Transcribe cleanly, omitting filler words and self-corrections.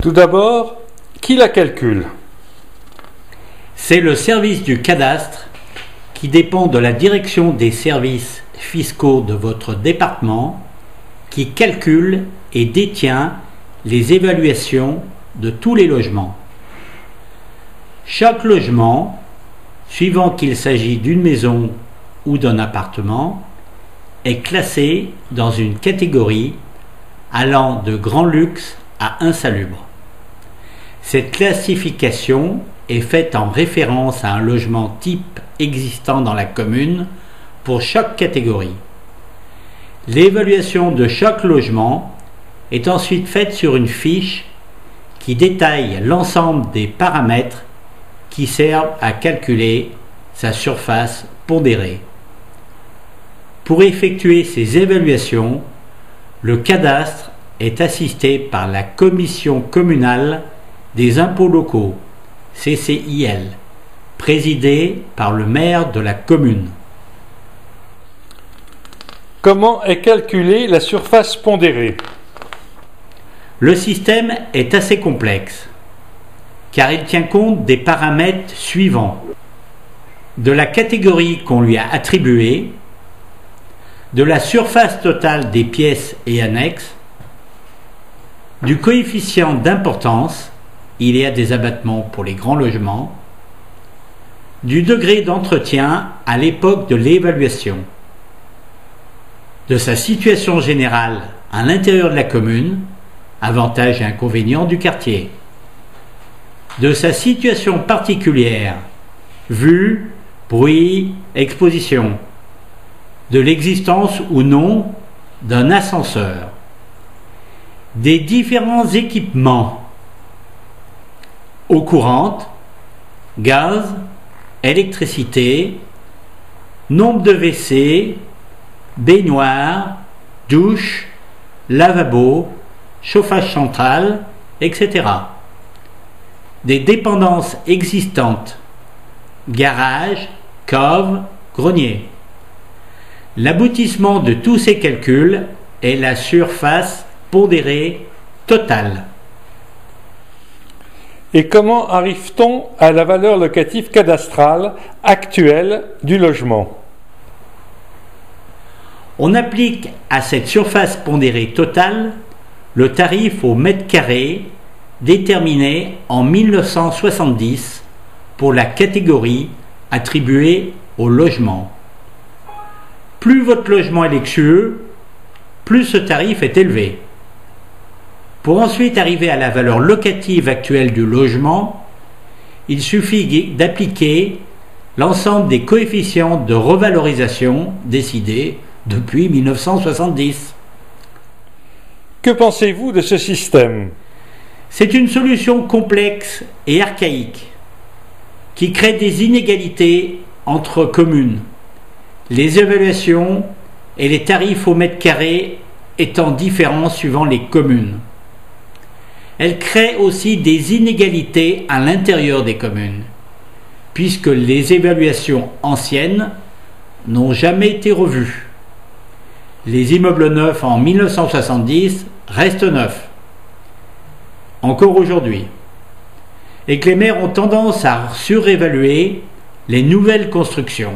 Tout d'abord, qui la calcule? C'est le service du cadastre qui dépend de la direction des services fiscaux de votre département qui calcule et détient les évaluations de tous les logements. Chaque logement, suivant qu'il s'agit d'une maison ou d'un appartement, est classé dans une catégorie allant de grand luxe à insalubre. Cette classification est faite en référence à un logement type existant dans la commune pour chaque catégorie. L'évaluation de chaque logement est ensuite faite sur une fiche qui détaille l'ensemble des paramètres qui servent à calculer sa surface pondérée. Pour effectuer ces évaluations, le cadastre est assisté par la Commission communale des impôts locaux, CCIL, présidée par le maire de la commune. Comment est calculée la surface pondérée? Le système est assez complexe, car il tient compte des paramètres suivants: de la catégorie qu'on lui a attribuée, de la surface totale des pièces et annexes, du coefficient d'importance, il y a des abattements pour les grands logements, du degré d'entretien à l'époque de l'évaluation, de sa situation générale à l'intérieur de la commune, avantages et inconvénients du quartier, de sa situation particulière, vue, bruit, exposition, de l'existence ou non d'un ascenseur, des différents équipements, eau courante, gaz, électricité, nombre de WC, baignoire, douche, lavabo, chauffage central, etc. Des dépendances existantes, garage, cave, grenier. L'aboutissement de tous ces calculs est la surface pondérée totale. Et comment arrive-t-on à la valeur locative cadastrale actuelle du logement? On applique à cette surface pondérée totale le tarif au mètre carré déterminé en 1970 pour la catégorie attribuée au logement. Plus votre logement est luxueux, plus ce tarif est élevé. Pour ensuite arriver à la valeur locative actuelle du logement, il suffit d'appliquer l'ensemble des coefficients de revalorisation décidés depuis 1970. Que pensez-vous de ce système? C'est une solution complexe et archaïque qui crée des inégalités entre communes, les évaluations et les tarifs au mètre carré étant différents suivant les communes. Elle crée aussi des inégalités à l'intérieur des communes, puisque les évaluations anciennes n'ont jamais été revues. Les immeubles neufs en 1970 restent neufs, encore aujourd'hui, et que les maires ont tendance à surévaluer les nouvelles constructions.